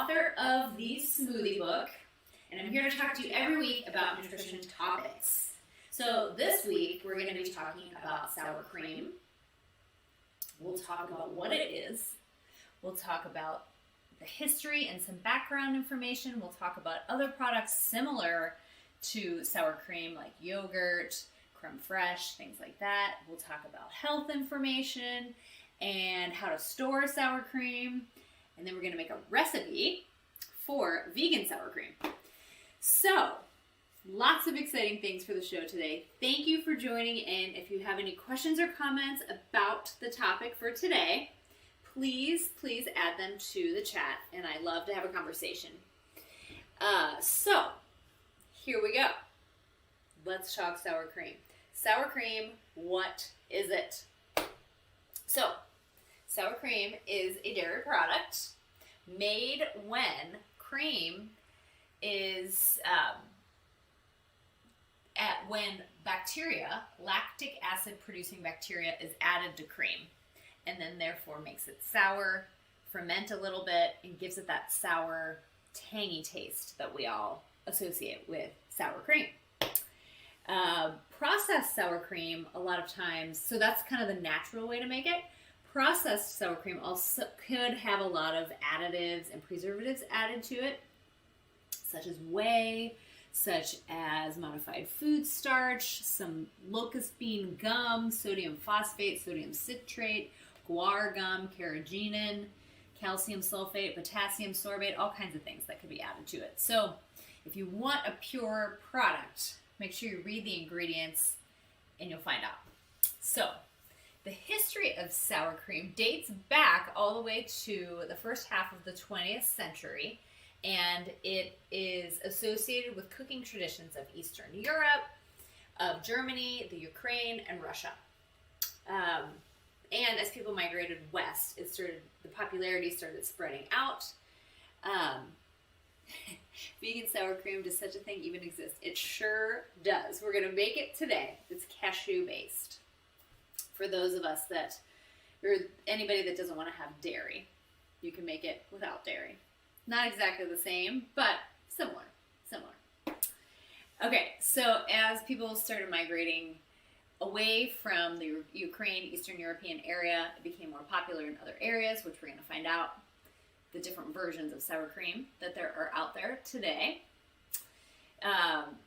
author of the Smoothie Book, and I'm here to talk to you every week about nutrition topics. So this week, we're going to be talking about sour cream. We'll talk about what it is. We'll talk about the history and some background information. We'll talk about other products similar to sour cream, like yogurt, creme fraiche, things like that. We'll talk about health information and how to store sour cream. And then we're going to make a recipe for vegan sour cream. So, lots of exciting things for the show today. Thank you for joining in. If you have any questions or comments about the topic for today, please add them to the chat, and I love to have a conversation. So, here we go. Let's talk sour cream. Sour cream, what is it? So, sour cream is a dairy product made when cream is, when bacteria, lactic acid producing bacteria, is added to cream, and then therefore makes it sour, ferment a little bit, and gives it that sour, tangy taste that we all associate with sour cream. Processed sour cream, a lot of times, so that's kind of the natural way to make it. Processed sour cream also could have a lot of additives and preservatives added to it, such as whey, such as modified food starch, some locust bean gum, sodium phosphate, sodium citrate, guar gum, carrageenan, calcium sulfate, potassium sorbate, all kinds of things that could be added to it. So if you want a pure product, make sure you read the ingredients and you'll find out. So the history of sour cream dates back all the way to the first half of the 20th century, and it is associated with cooking traditions of Eastern Europe, of Germany, the Ukraine, and Russia. And as people migrated west, the popularity started spreading out. Vegan sour cream, does such a thing even exist? It sure does. We're going to make it today. It's cashew based. For those of us or anybody that doesn't want to have dairy, you can make it without dairy. Not exactly the same, but similar. Okay, so as people started migrating away from the Ukraine, Eastern European area, it became more popular in other areas, which we're going to find out the different versions of sour cream that there are out there today.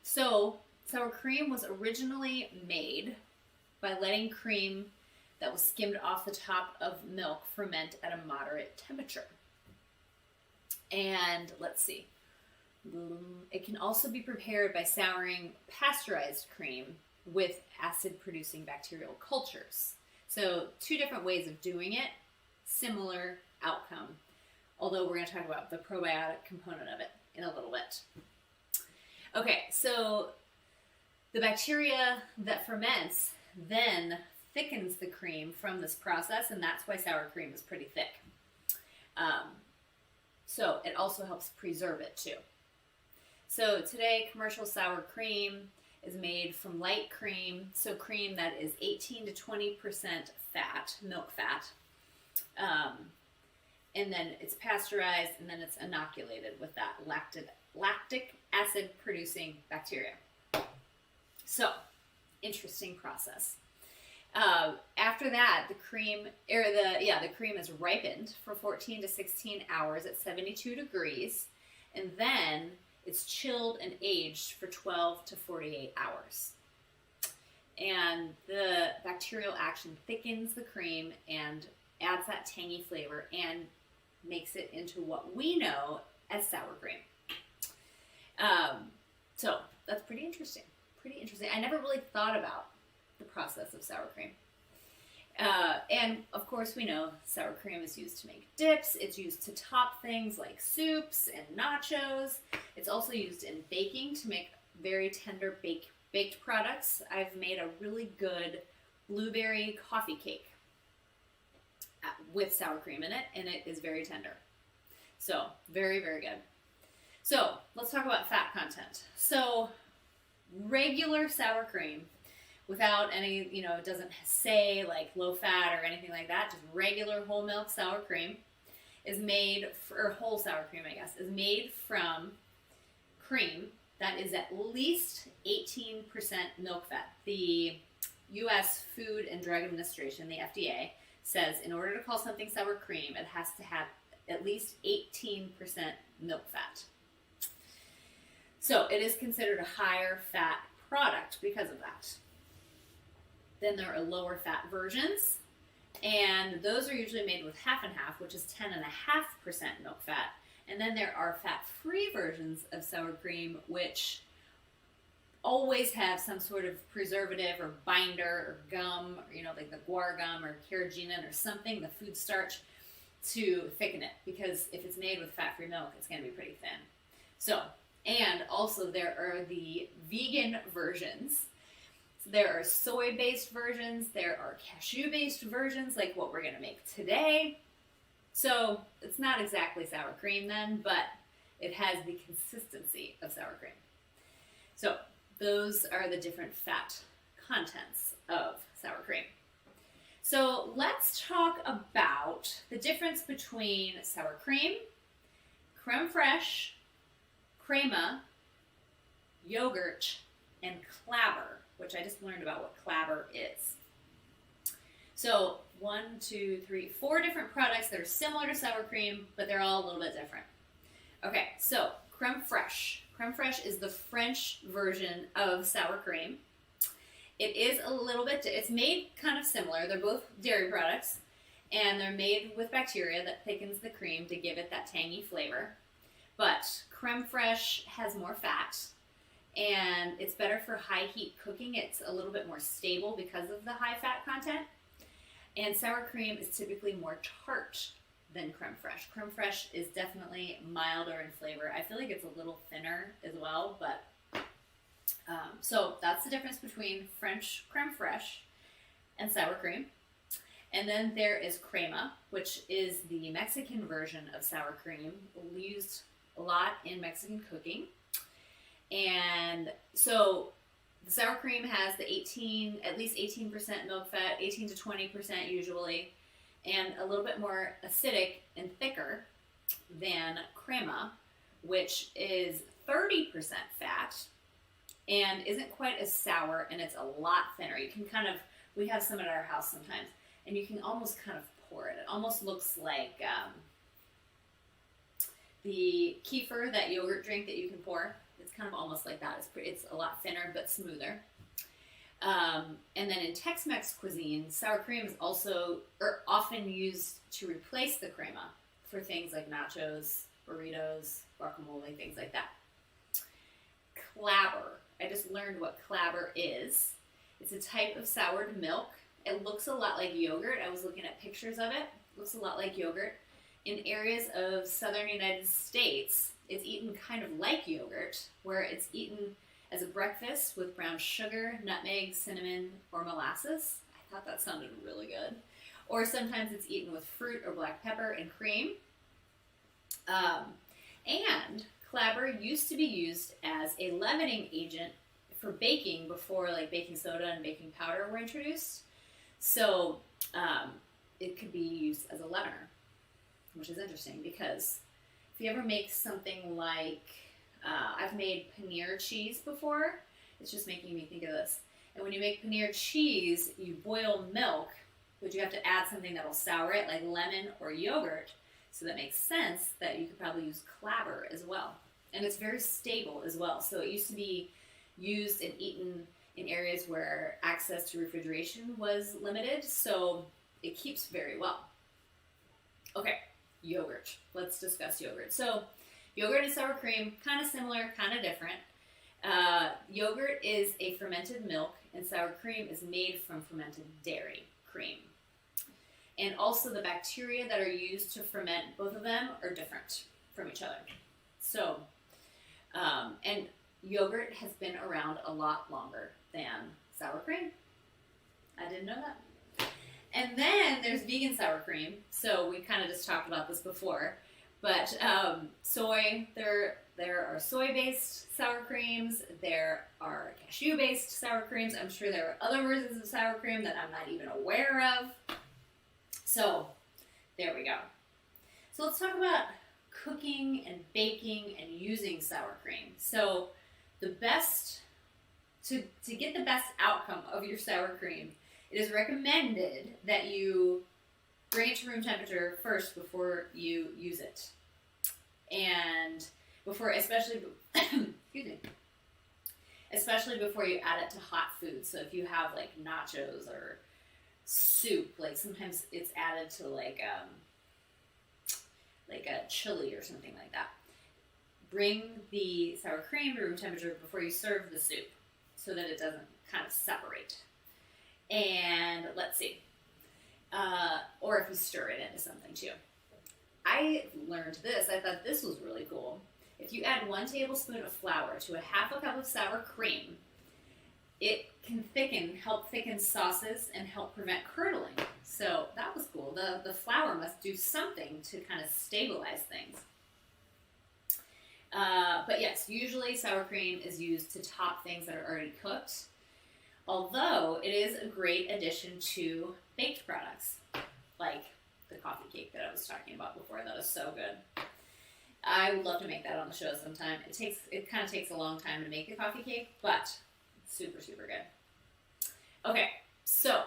So sour cream was originally made by letting cream that was skimmed off the top of milk ferment at a moderate temperature. And let's see. It can also be prepared by souring pasteurized cream with acid-producing bacterial cultures. So 2 different ways of doing it, similar outcome. Although we're going to talk about the probiotic component of it in a little bit. Okay, so the bacteria that ferments then thickens the cream from this process, and that's why sour cream is pretty thick. So it also helps preserve it too. So today, commercial sour cream is made from light cream, so cream that is 18 to 20% fat, milk fat. And then it's pasteurized, and then it's inoculated with that lactic acid producing bacteria. So, interesting process. After that, the cream is ripened for 14 to 16 hours at 72 degrees, and then it's chilled and aged for 12 to 48 hours. And the bacterial action thickens the cream and adds that tangy flavor and makes it into what we know as sour cream. So that's pretty interesting. I never really thought about the process of sour cream. And of course we know sour cream is used to make dips. It's used to top things like soups and nachos. It's also used in baking to make very tender baked products. I've made a really good blueberry coffee cake with sour cream in it, and it is very tender. So, very, very good. So, let's talk about fat content. So, regular sour cream, without any, it doesn't say like low fat or anything like that, just regular whole milk sour cream, is made, or whole sour cream, I guess, is made from cream that is at least 18% milk fat. The U.S. Food and Drug Administration, the FDA, says in order to call something sour cream, it has to have at least 18% milk fat. So it is considered a higher fat product because of that. Then there are lower fat versions, and those are usually made with half and half, which is 10.5% milk fat. And then there are fat-free versions of sour cream, which always have some sort of preservative or binder or gum, or, like the guar gum or carrageenan or something, the food starch, to thicken it. Because if it's made with fat-free milk, it's going to be pretty thin. So, and also there are the vegan versions. So there are soy-based versions, there are cashew-based versions, like what we're going to make today. So it's not exactly sour cream then, but it has the consistency of sour cream. So those are the different fat contents of sour cream. So let's talk about the difference between sour cream, creme fraiche, crema, yogurt, and clabber, which I just learned about what clabber is. So 4 different products that are similar to sour cream, but they're all a little bit different. Okay, so creme fraiche. Creme fraiche is the French version of sour cream. It is a little bit, it's made kind of similar. They're both dairy products, and they're made with bacteria that thickens the cream to give it that tangy flavor. But creme fraiche has more fat, and it's better for high heat cooking. It's a little bit more stable because of the high fat content. And sour cream is typically more tart than creme fraiche. Creme fraiche is definitely milder in flavor. I feel like it's a little thinner as well, but so that's the difference between French creme fraiche and sour cream. And then there is crema, which is the Mexican version of sour cream, used a lot in Mexican cooking. And so the sour cream has the at least 18% milk fat, 18 to 20% usually, and a little bit more acidic and thicker than crema, which is 30% fat and isn't quite as sour, and it's a lot thinner. You can we have some at our house sometimes, and you can almost kind of pour it. It almost looks like the kefir, that yogurt drink that you can pour. It's kind of almost like that. It's a lot thinner but smoother. And then in Tex-Mex cuisine, sour cream is also often used to replace the crema for things like nachos, burritos, guacamole, things like that. Clabber. I just learned what clabber is. It's a type of soured milk. It looks a lot like yogurt. I was looking at pictures of it. It looks a lot like yogurt. In areas of southern United States, it's eaten kind of like yogurt, where it's eaten as a breakfast with brown sugar, nutmeg, cinnamon, or molasses. I thought that sounded really good. Or sometimes it's eaten with fruit or black pepper and cream. And clabber used to be used as a leavening agent for baking before baking soda and baking powder were introduced. So it could be used as a leavener, which is interesting because if you ever make something like, I've made paneer cheese before. It's just making me think of this. And when you make paneer cheese, you boil milk, but you have to add something that'll sour it, like lemon or yogurt. So that makes sense that you could probably use clabber as well. And it's very stable as well. So it used to be used and eaten in areas where access to refrigeration was limited. So it keeps very well. Okay, yogurt. Let's discuss yogurt. So yogurt and sour cream, kind of similar, kind of different. Yogurt is a fermented milk, and sour cream is made from fermented dairy cream. And also the bacteria that are used to ferment both of them are different from each other. So, and yogurt has been around a lot longer than sour cream. I didn't know that. And then there's vegan sour cream. So we kind of just talked about this before. But soy, there are soy-based sour creams. There are cashew-based sour creams. I'm sure there are other versions of sour cream that I'm not even aware of. So there we go. So let's talk about cooking and baking and using sour cream. So the best, to get the best outcome of your sour cream, it is recommended that you bring it to room temperature first before you use it. And before, especially, excuse me, especially before you add it to hot food. So if you have like nachos or soup, like sometimes it's added to like a chili or something like that. Bring the sour cream to room temperature before you serve the soup so that it doesn't kind of separate. And let's see. Or if you stir it into something too. I learned this. I thought this was really cool. If you add 1 tablespoon of flour to a half a cup of sour cream, it can help thicken sauces and help prevent curdling. So that was cool. The flour must do something to kind of stabilize things. But yes, usually sour cream is used to top things that are already cooked, although it is a great addition to baked products, like the coffee cake that I was talking about before. That is so good. I would love to make that on the show sometime. It kind of takes a long time to make the coffee cake, but it's super, super good. Okay, so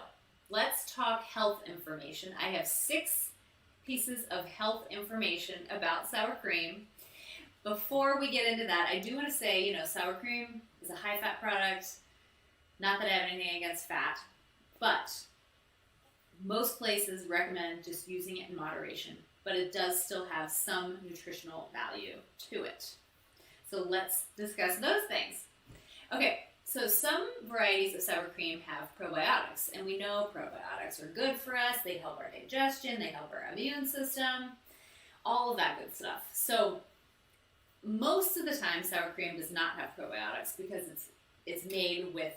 let's talk health information. I have 6 pieces of health information about sour cream. Before we get into that, I do want to say, sour cream is a high-fat product. Not that I have anything against fat, but most places recommend just using it in moderation, but it does still have some nutritional value to it. So let's discuss those things. Okay, so some varieties of sour cream have probiotics, and we know probiotics are good for us. They help our digestion, they help our immune system, all of that good stuff. So most of the time, sour cream does not have probiotics because it's made with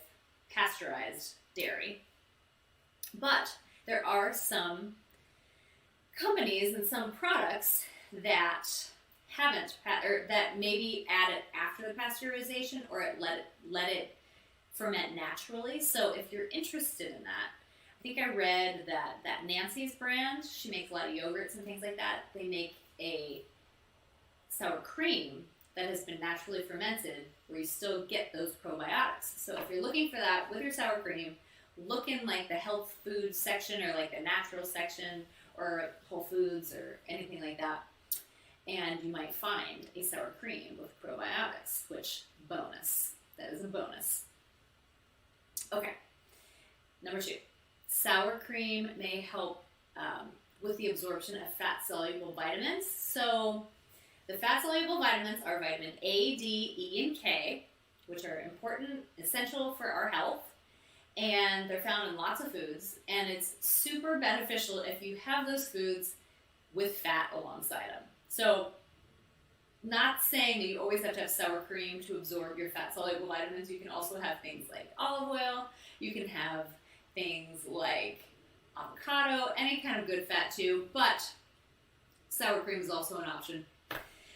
pasteurized dairy. But there are some companies and some products that haven't, or that maybe add it after the pasteurization, or let it ferment naturally. So if you're interested in that, I think I read that Nancy's brand, she makes a lot of yogurts and things like that. They make a sour cream that has been naturally fermented where you still get those probiotics. So if you're looking for that with your sour cream, look in like the health food section or like the natural section or Whole Foods or anything like that, and you might find a sour cream with probiotics, which bonus. That is a bonus. Okay, number 2. Sour cream may help with the absorption of fat-soluble vitamins. So the fat-soluble vitamins are vitamin A, D, E, and K, which are important, essential for our health. And they're found in lots of foods, and it's super beneficial if you have those foods with fat alongside them. So, not saying that you always have to have sour cream to absorb your fat-soluble vitamins. You can also have things like olive oil. You can have things like avocado, any kind of good fat too, but sour cream is also an option.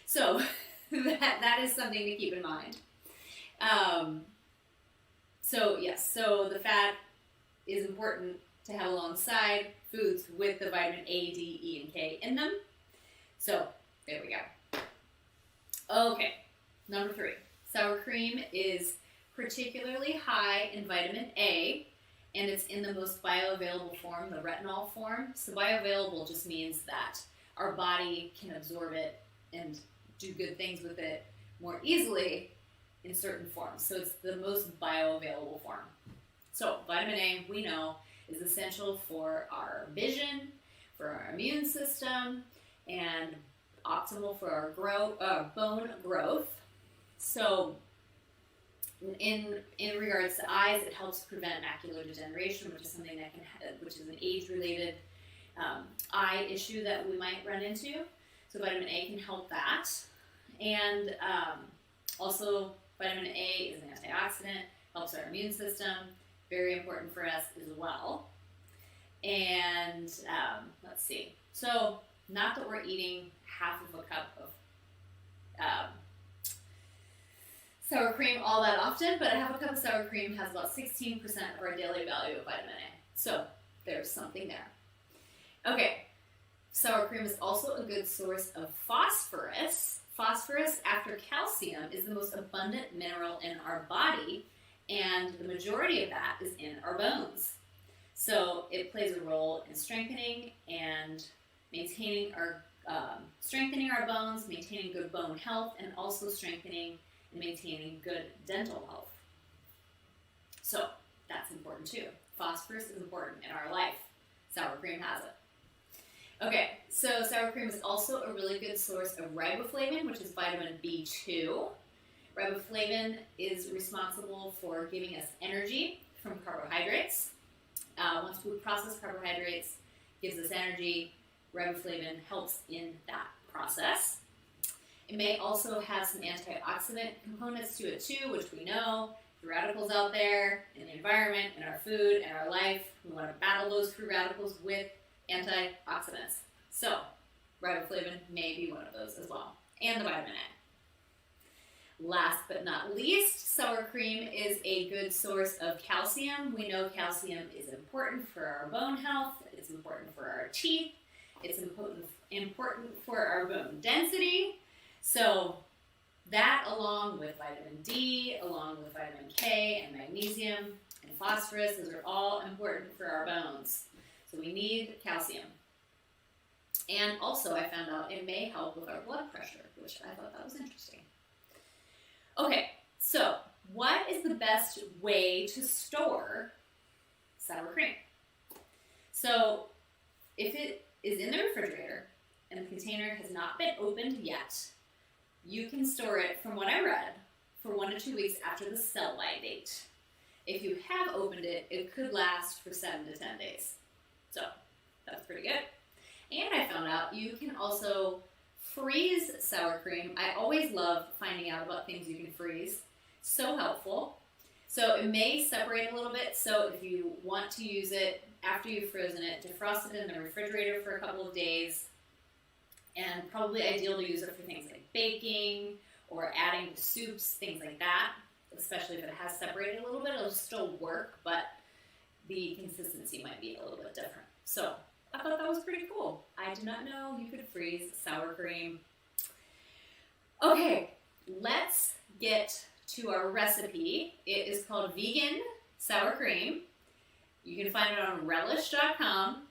So, that is something to keep in mind. So yes, so the fat is important to have alongside foods with the vitamin A, D, E, and K in them. So there we go. Okay, number 3. Sour cream is particularly high in vitamin A, and it's in the most bioavailable form, the retinol form. So bioavailable just means that our body can absorb it and do good things with it more easily in certain forms. So it's the most bioavailable form. So vitamin A, we know, is essential for our vision, for our immune system, and optimal for our bone growth. So in regards to eyes, it helps prevent macular degeneration, which is something which is an age-related eye issue that we might run into. So vitamin A can help that. And also, vitamin A is an antioxidant, helps our immune system, very important for us as well. And let's see. So, not that we're eating half of a cup of sour cream all that often, but a half a cup of sour cream has about 16% of our daily value of vitamin A. So, there's something there. Okay, sour cream is also a good source of phosphorus. Phosphorus, after calcium, is the most abundant mineral in our body, and the majority of that is in our bones. So it plays a role in strengthening and maintaining our bones, maintaining good bone health, and also strengthening and maintaining good dental health. So that's important too. Phosphorus is important in our life. Sour cream has it. Okay, so sour cream is also a really good source of riboflavin, which is vitamin B2. Riboflavin is responsible for giving us energy from carbohydrates. Once we process carbohydrates, gives us energy. Riboflavin helps in that process. It may also have some antioxidant components to it too, which we know. The radicals out there, in the environment, in our food, in our life, we want to battle those free radicals with antioxidants. So, riboflavin may be one of those as well, and the vitamin A. Last but not least, sour cream is a good source of calcium. We know calcium is important for our bone health, it's important for our teeth, it's important for our bone density. So that, along with vitamin D, along with vitamin K and magnesium and phosphorus, those are all important for our bones. So we need calcium. And also I found out it may help with our blood pressure, which I thought that was interesting. Okay, so what is the best way to store sour cream? So if it is in the refrigerator and the container has not been opened yet, you can store it, from what I read, for 1 to 2 weeks after the sell-by date. If you have opened it, it could last for 7 to 10 days. So that's pretty good. And I found out you can also freeze sour cream. I always love finding out about things you can freeze. So helpful. So it may separate a little bit. So if you want to use it after you've frozen it, defrost it in the refrigerator for a couple of days. And probably ideal to use it for things like baking or adding to soups, things like that. Especially if it has separated a little bit, it'll still work, but the consistency might be a little bit different. So I thought that was pretty cool. I did not know you could freeze sour cream. Okay, let's get to our recipe. It is called Vegan Sour Cream. You can find it on relish.com.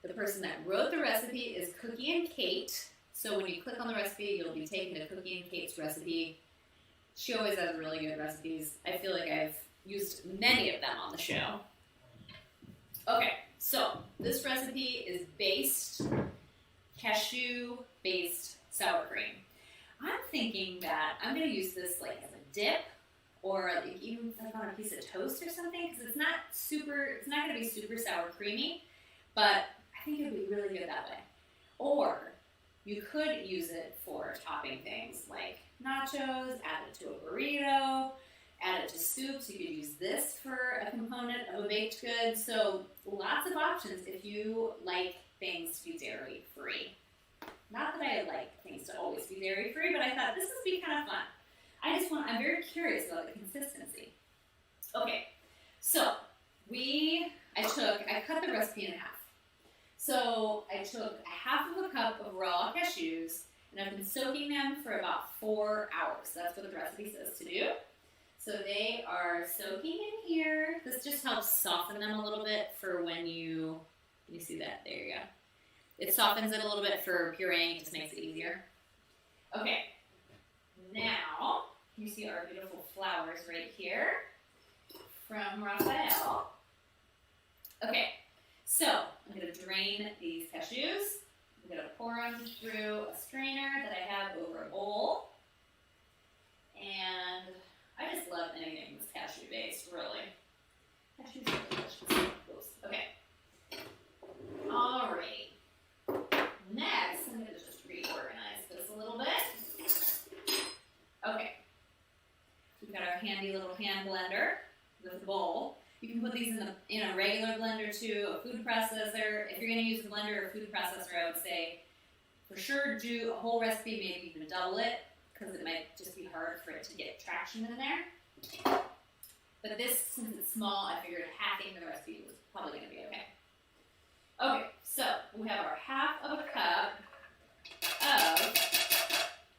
The person that wrote the recipe is Cookie and Kate. So when you click on the recipe, you'll be taken to Cookie and Kate's recipe. She always has really good recipes. I feel like I've used many of them on the show. Okay, so this recipe is cashew-based sour cream. I'm thinking that I'm going to use this like as a dip, or like even like on a piece of toast or something, because it's not going to be super sour creamy, but I think it would be really good that way. Or you could use it for topping things like nachos, add it to a burrito, add it to soups. You could use this for a component of a baked good. So lots of options if you like things to be dairy-free. Not that I like things to always be dairy-free, but I thought this would be kind of fun. I'm very curious about the consistency. Okay, so I cut the recipe in half. So I took a half of a cup of raw cashews, and I've been soaking them for about 4 hours. That's what the recipe says to do. So they are soaking in here. This just helps soften them a little bit for when you see that? There you go. It softens it a little bit for pureeing. It just makes it easier. Okay. Now, you see our beautiful flowers right here from Raphael. Okay. So, I'm going to drain these cashews. I'm going to pour them through a strainer that I have over a bowl. And I just love anything that's cashew-based, really. Cashews are delicious. Oops. Okay. All right. Next, I'm going to just reorganize this a little bit. Okay. We've got our handy little hand blender with a bowl. You can put these in a regular blender too, a food processor. If you're going to use a blender or a food processor, I would say for sure do a whole recipe, maybe even double it, because it might just be hard for it to get traction in there. But this, since it's small, I figured halving the recipe was probably going to be okay. Okay, So we have our half of a cup of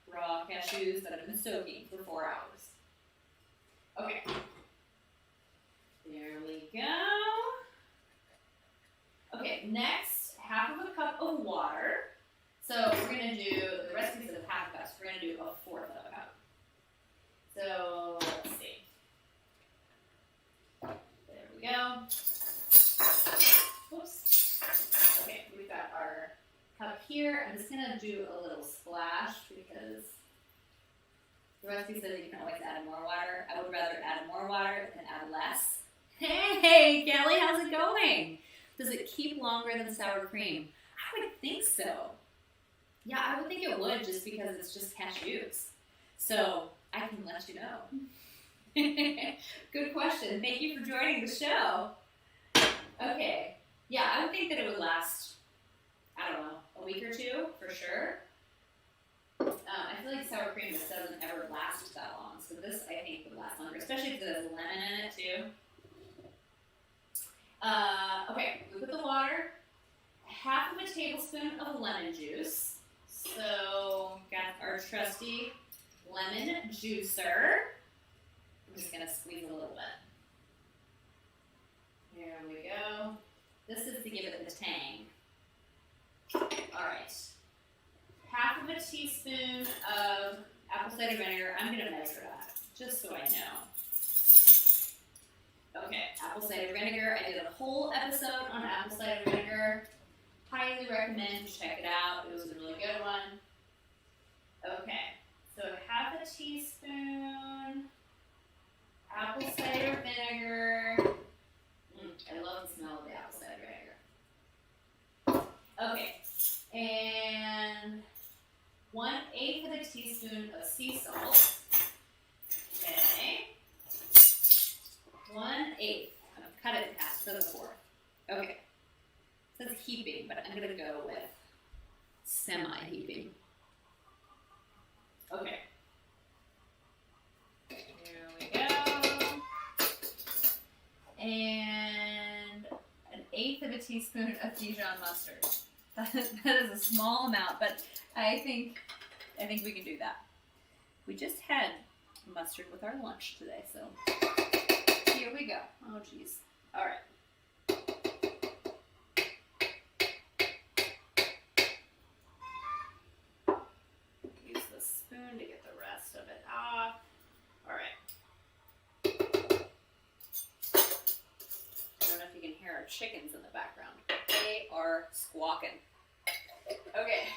raw cashews that have been soaking for 4 hours. Okay. There we go. Okay, next, half of a cup of water. So we're going to do, the recipe says half a cup, so we're going to do a fourth of a cup. So let's see. There we go. Oops. Okay, we've got our cup here. I'm just going to do a little splash because the recipe says you can always add more water. I would rather add more water than add less. Hey, Kelly, how's it going? Does it keep longer than sour cream? I would think so. Yeah, I would think it would just because it's just cashews. So I can let you know. Good question. Thank you for joining the show. Okay. Yeah, I would think that it would last, I don't know, a week or two for sure. I feel like sour cream just doesn't ever last that long. So this, I think, would last longer, especially if there's lemon in it too. Okay, we put the water, half of a tablespoon of lemon juice. So, got our trusty lemon juicer. I'm just going to squeeze a little bit. There we go. This is to give it the tang. Alright. Half of a teaspoon of apple cider vinegar. I'm going to measure that, just so I know. Okay, apple cider vinegar. I did a whole episode on apple cider vinegar. Highly recommend you check it out. It was a really good one. Okay, so half a teaspoon apple cider vinegar. I love the smell of the apple cider vinegar. Okay, and 1/8 of a teaspoon of sea salt. Okay. 1/8. I'm going to cut it in half for the 4th. Okay. It says heaping, but I'm going to go with semi-heaping. Okay. Here we go. And 1/8 of a teaspoon of Dijon mustard. That is a small amount, but I think we can do that. We just had mustard with our lunch today, so here we go. Oh, geez. All right. Use the spoon to get the rest of it off. All right. I don't know if you can hear our chickens in the background. They are squawking. Okay.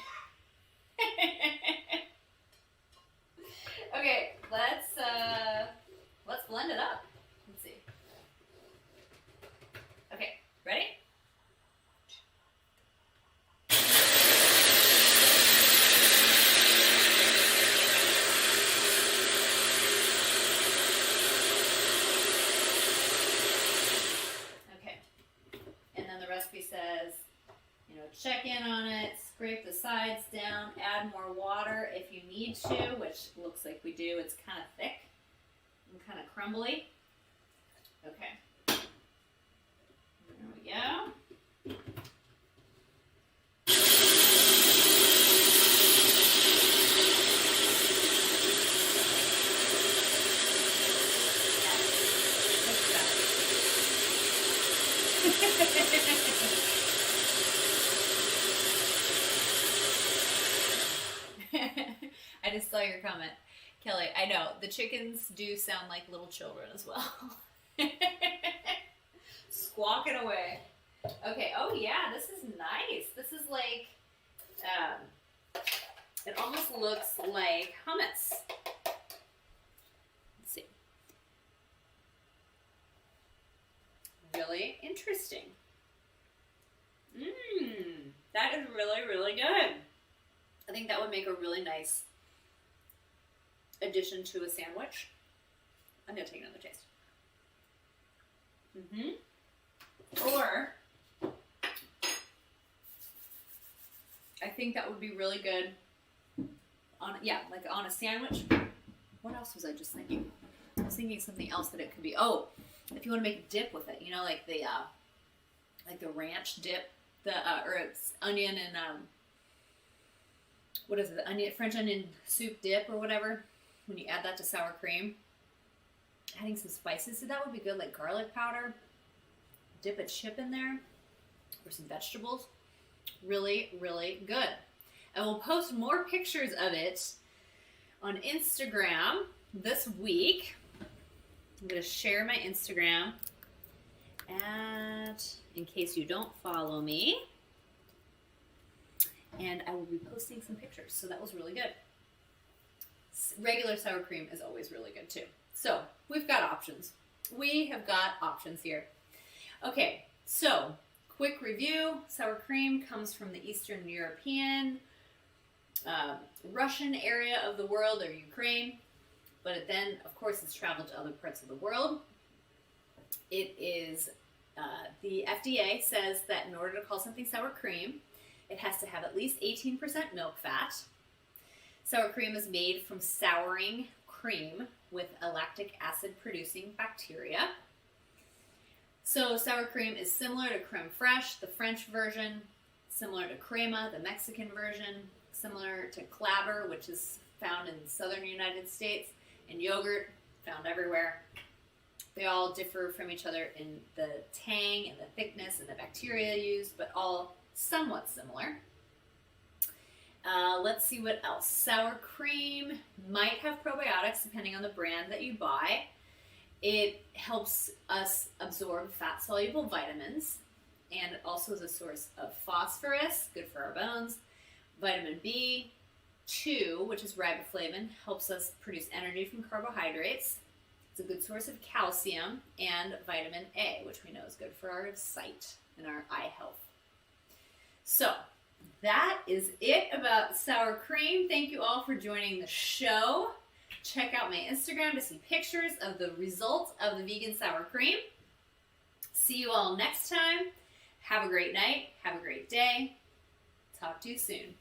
Okay, let's blend it up. Let's see. Okay, ready? Okay. And then the recipe says, check in on it, scrape the sides down, add more water if you need to, which looks like we do. It's kind of thick and kind of crumbly. Okay. There we go. I just saw your comment, Kelly. I know, the chickens do sound like little children as well. Squawking away. Okay, oh yeah, this is nice. This is like, it almost looks like hummus. Let's see. Really interesting. That is really, really good. I think that would make a really nice addition to a sandwich. I'm going to take another taste. Or, I think that would be really good on, like on a sandwich. What else was I just thinking? I was thinking something else that it could be. Oh, if you want to make a dip with it, like the ranch dip or it's onion and what is it? The French onion soup dip or whatever. When you add that to sour cream, adding some spices to that would be good, like garlic powder. Dip a chip in there or some vegetables. Really, really good. And we'll post more pictures of it on Instagram this week. I'm going to share my Instagram in case you don't follow me. And I will be posting some pictures. So that was really good. Regular sour cream is always really good too. So we've got options. We have got options here. Okay, so quick review. Sour cream comes from the Eastern European, Russian area of the world, or Ukraine. But then, of course, it's traveled to other parts of the world. It is, the FDA says that in order to call something sour cream, it has to have at least 18% milk fat. Sour cream is made from souring cream with a lactic acid producing bacteria. So sour cream is similar to creme fraiche, the French version, similar to crema, the Mexican version, similar to clabber, which is found in the southern United States, and yogurt, found everywhere. They all differ from each other in the tang and the thickness and the bacteria used, but all somewhat similar. Let's see what else. Sour cream might have probiotics depending on the brand that you buy. It helps us absorb fat-soluble vitamins, and it also is a source of phosphorus, good for our bones. Vitamin B2, which is riboflavin, helps us produce energy from carbohydrates. It's a good source of calcium, and vitamin A, which we know is good for our sight and our eye health. So that is it about sour cream. Thank you all for joining the show. Check out my Instagram to see pictures of the results of the vegan sour cream. See you all next time. Have a great night. Have a great day. Talk to you soon.